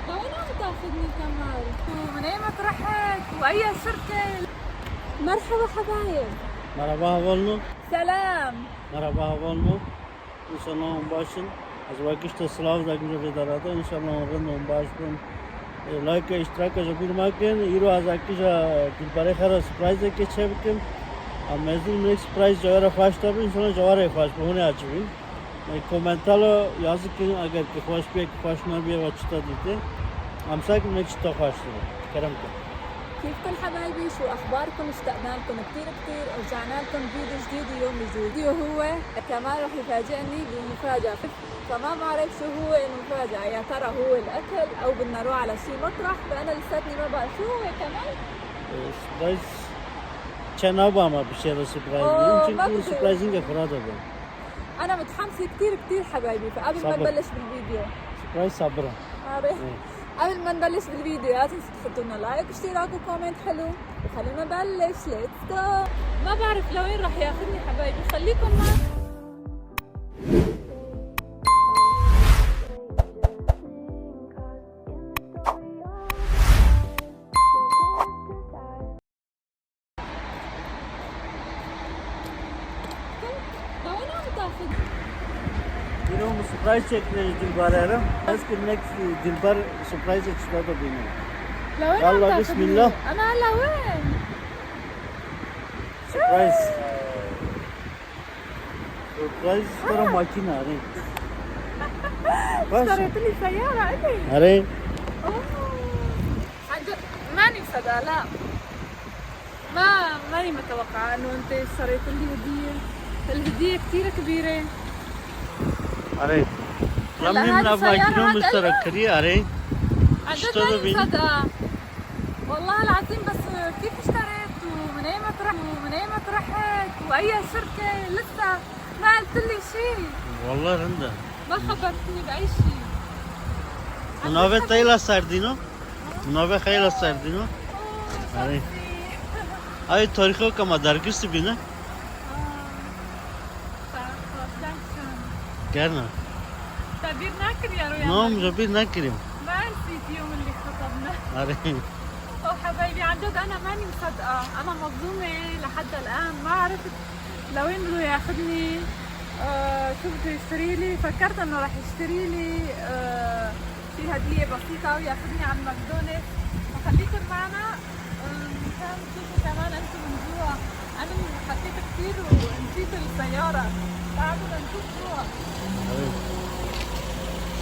لوين عم تاخذني كمال؟ ومن اي ما رحت؟ واي شركة؟ مرحبا حبايب. Merhaba havalno. سلام. Merhaba havalno. İnşallah on başın. Az vakit slav da günü vedarada. İnşallah on başın. Like iştirak bir maken. İro az akıca dilbare khara surprise ke çevikim. Amazing next surprise javara fast tabi. İnşallah javara fast. Bu ne açayım? Komentalo yazık ki agar ki hoş bir hoşnar bir vakıta dite. Amsak next to fast. Kerem. كيفكم حبايبي؟ شو اخباركم؟ اشتقنا لكم كثير كثير، ورجعنا لكم فيديو جديد ويوم جديد. الفيديو هو كمان رح يفاجئني بمفاجأة، فما بعرف شو هو المفاجأة، يا ترى هو الاكل او بدنا نروح على شي مطرح، فانا لساتني ما بعرف شو هو كمان. Surprise. Çenaba ama bir şeyler surprise. Çünkü surprise'in gefrada bu. انا متحمسة كثير كثير حبايبي، فقبل ما صبر. نبلش بالفيديو Surprise sabra. قبل ما نبلش بالفيديو لا تنسوا تحطوا لنا لايك واشتراك وكومنت حلو، وخلينا نبلش. ليتس جو. ما بعرف لوين راح ياخذني حبايبي، خليكم معي. لوين عم تاخذني؟ Yine surprise çekmeye Dilbar Erem. Eski next Dilbar surprise çıkardı beni. لوين يلا عم بسم تاخذني؟ الله. انا هلا وين؟ Surprise. Surprise ترى ماكينة أري. اشتريت لي سيارة إلي. أري. عن جد ماني مصدقة، لا ماني متوقعة انه انت اشتريت لي هدية. الهدية كثير كبيرة. أري. هلا لمن هذه من سيارة ماكينة هاد مشترك كري أري. عن جد اشتروا ماني بين. مصدقة والله العظيم. بس كيف اشتريت ومن اي ما رحت واي شركة؟ لسه ما قلت لي شيء، والله رندا. ما خبرتني بأي شيء. Nove tayla sardino. Nove khayla sardino. أري. أي تاريخه كم درجة بينا؟ كنا. تعبير ناكر يا رويا. نوم جبين نكريم. ما نسيت يوم اللي خطبنا. أري. اوه حبايبي عن جد انا ماني مصدقة، انا مظلومة لحد الان، ما عرفت لوين بده ياخذني. شو بده يشتري لي؟ فكرت انه رح يشتري لي شي هدية بسيطة وياخذني على ماكدونالدز، فخليكم معنا مشان تشوفوا كمان انتم من جوا. انا حكيت كثير ونسيت السيارة، تعالوا لنشوف جوا.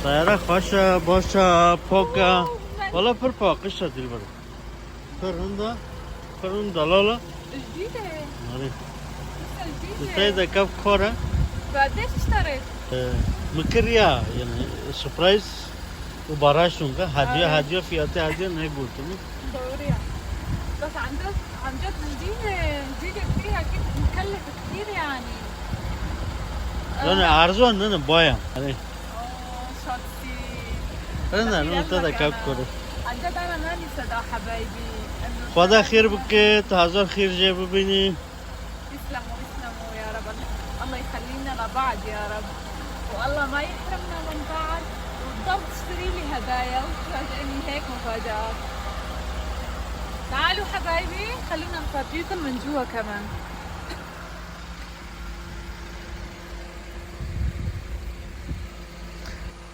سيارة خاشة باشا فوقا ولا فرفا قشة دلبر فرندا فرن دلالة جديدة. أري. لسه تايدا جديدة. كف خورة قديش اشتريت؟ مكريا يعني سبرايز وباراشونكا هدية فياتي هدية نهي قلتني دوريها. بس عن جد جديدة كثير، اكيد مكلف كثير يعني. لأن عرضوا أننا بايا أري شاطري. أنا أنا تايدا كف خورة عن جد انا ماني مصدقة حبايبي انه خدا خير بك هزار خير جاي ببيني. يسلموا يا رب. الله يخلينا لبعض يا رب، والله ما يحرمنا من بعض، وتضل تشتري لي هدايا وتفاجئني هيك مفاجآت. تعالوا حبايبي خلونا نفرجيكم من جوا كمان.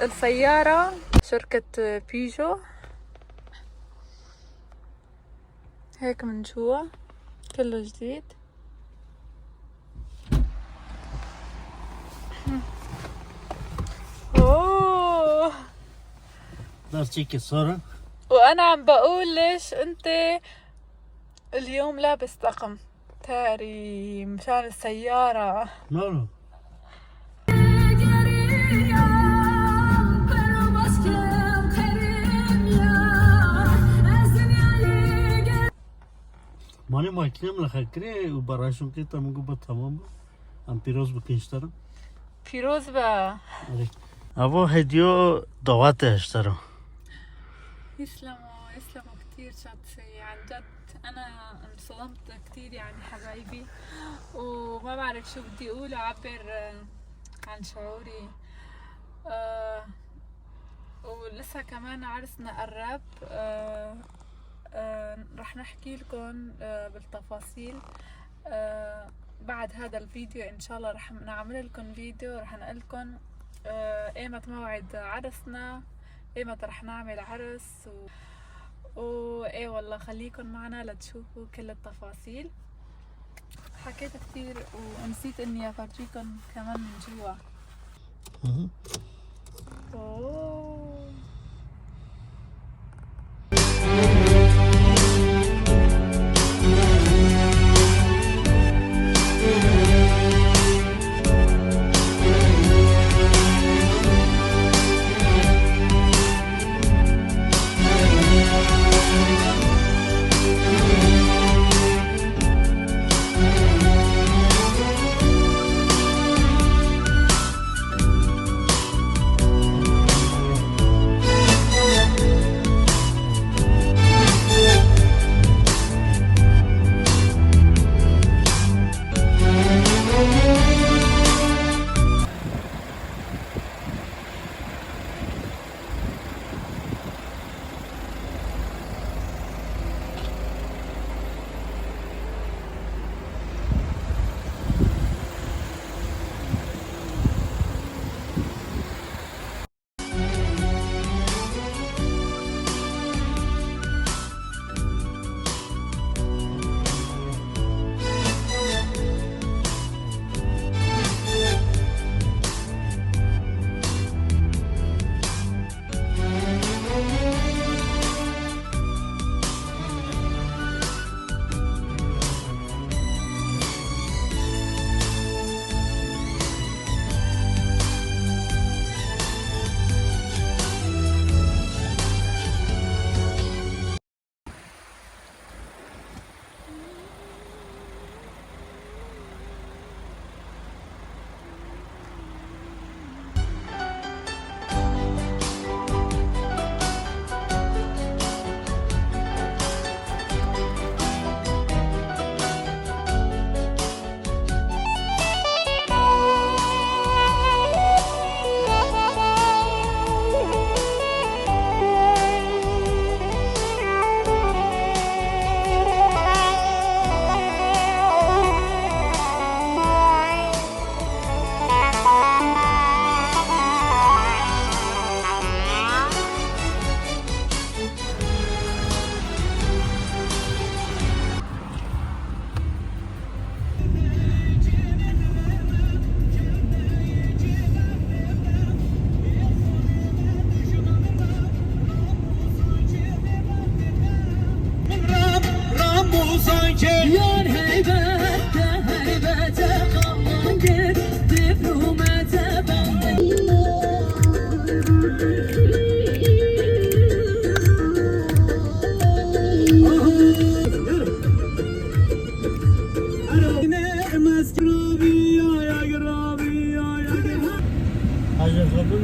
السيارة شركة بيجو، هيك من جوا كله جديد. اوه، درسيك صورة وانا عم بقول ليش انت اليوم لابس طقم تاري مشان السيارة. نورو ماني ماكينة ملخكري وباراشونكي تمغو بتمام أم بيروز بكينشترم فيروز بقى. أبو هديو دواتي اشترو. يسلموا كتير شاطري عن جد. انا انصدمت كتير يعني حبايبي، وما بعرف شو بدي اقول اعبر عن شعوري. ولسه كمان عرسنا قرب. رح نحكي لكم بالتفاصيل بعد هذا الفيديو. ان شاء الله رح نعمل لكم فيديو رح نقول لكم ايمت موعد عرسنا، ايمت رح نعمل عرس ايه والله خليكم معنا لتشوفوا كل التفاصيل. حكيت كثير ونسيت اني افرجيكم كمان من جوا. اوه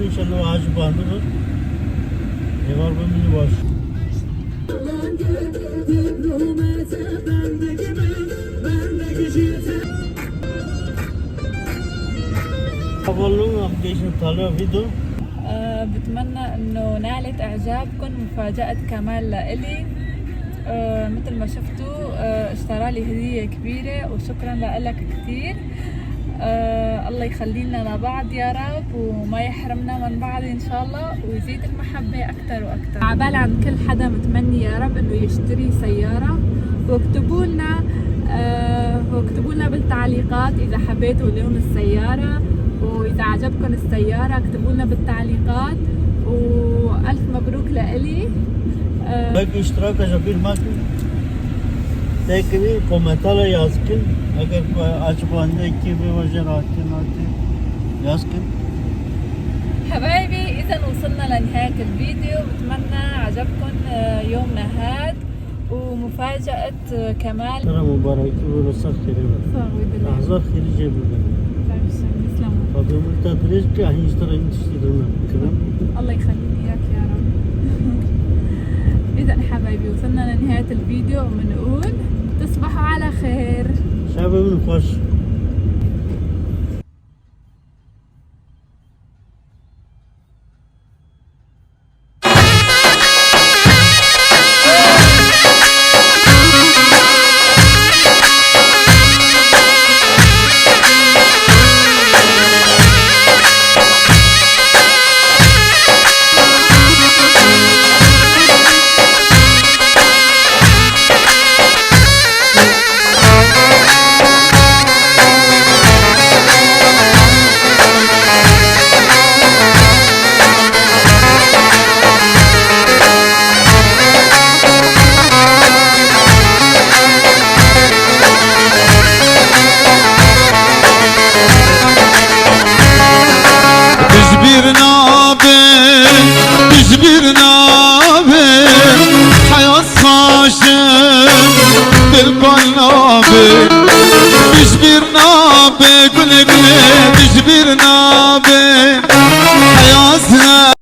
İnşallah ağacı bandırır. Evar bölümünü var. أولهم أبليكيشن طالع فيديو. بتمنى انه نالت اعجابكم مفاجأة كمال لإلي. مثل ما شفتوا اشترى لي هدية كبيرة وشكرا لك كثير. الله يخلي لنا لبعض يا رب وما يحرمنا من بعض ان شاء الله ويزيد المحبة اكثر واكثر. عبال عن كل حدا متمني يا رب انه يشتري سيارة واكتبوا لنا بالتعليقات اذا حبيتوا لون السيارة واذا عجبكم السيارة اكتبوا لنا بالتعليقات والف مبروك لإلي. Belki iştirak edebilmek tekini komentara yazın. Eğer açıklandı ki bir vajra yazın. حبايبي اذا وصلنا لنهاية الفيديو بتمنى عجبكم يومنا هاد ومفاجأة كمال. ترى مبارك ورصاق خير. أحزار خير جبل. تسلموا. فضل التدريس كأهل يشتري يشترون كلام. الله يخليني إياك يا رب. إذا حبايبي وصلنا لنهاية الفيديو وبنقول تصبحوا على خير. شعب من خوش.